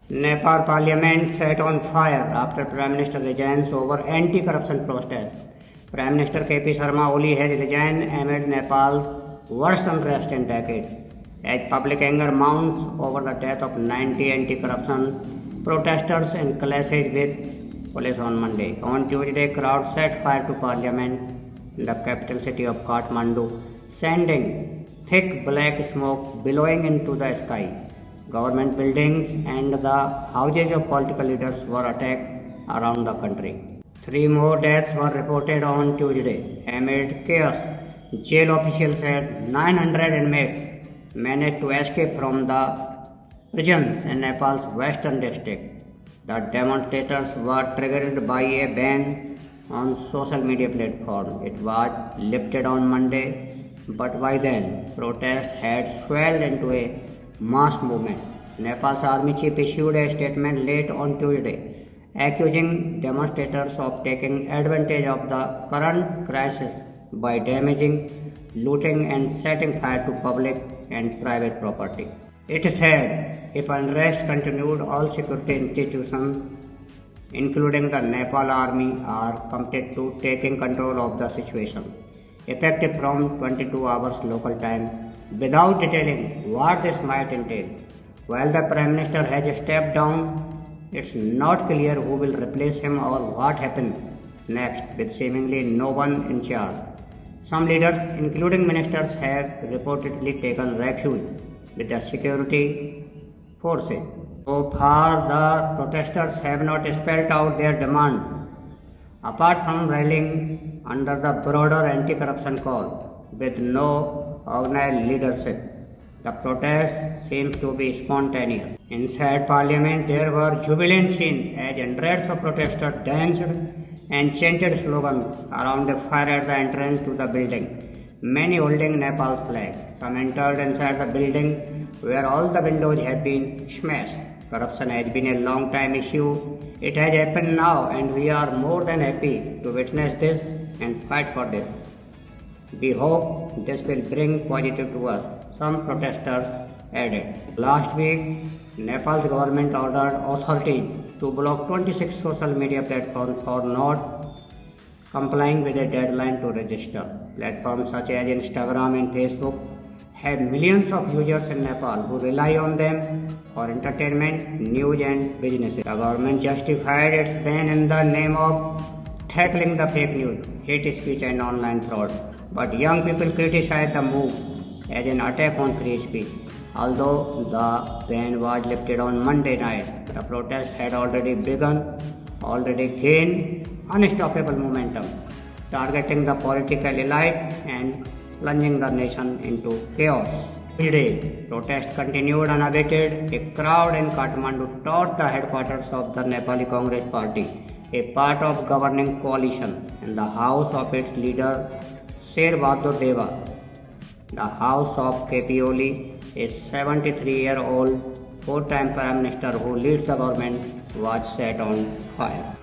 Nepal parliament set on fire after Prime Minister resigns over anti-corruption protest. Prime Minister KP Sharma Oli has resigned amid Nepal's worst unrest in decades, as public anger mounts over the death of 90 anti-corruption protesters in clashes with police on Monday. On Tuesday, crowds set fire to parliament in the capital city of Kathmandu, sending thick black smoke billowing into the sky. Government buildings and the houses of political leaders were attacked around the country. 3 more deaths were reported on Tuesday amid chaos. Jail officials said 900 inmates managed to escape from the prisons in Nepal's western district. The demonstrators were triggered by a ban on social media platform. It was lifted on Monday, but by then protests had swelled into a mass movement. Nepal's army chief issued a statement late on Tuesday, accusing demonstrators of taking advantage of the current crisis by damaging, looting and setting fire to public and private property. It said if unrest continued, all security institutions, including the Nepal army, are committed to taking control of the situation, effective from 22 hours local time, without detailing what this might entail. While the Prime Minister has stepped down, it's not clear who will replace him or what happens next, with seemingly no one in charge. Some leaders, including ministers, have reportedly taken refuge with the security forces. So far, the protesters have not spelled out their demand, apart from rallying under the broader anti-corruption call, with no organized leadership. The protest seems to be spontaneous. Inside Parliament, there were jubilant scenes as hundreds of protesters danced and chanted slogans around a fire at the entrance to the building, many holding Nepal's flag. Some entered inside the building where all the windows have been smashed. Corruption has been a long time issue. It has happened now, and we are more than happy to witness this and fight for this. We hope this will bring positive to us, some protesters added. Last week, Nepal's government ordered authorities to block 26 social media platforms for not complying with a deadline to register. Platforms such as Instagram and Facebook have millions of users in Nepal who rely on them for entertainment, news and businesses. The government justified its ban in the name of tackling the fake news, hate speech and online fraud. But young people criticize the move as an attack on free speech. Although the ban was lifted on Monday night, the protests had already gained unstoppable momentum, targeting the political elite and plunging the nation into chaos. Today, protests continued unabated. A crowd in Kathmandu touched the headquarters of the Nepali Congress Party, a part of governing coalition, and the house of its leader Sher Bahadur Deva. The house of KP Oli, a 73-year-old four-time Prime Minister who leads the government, was set on fire.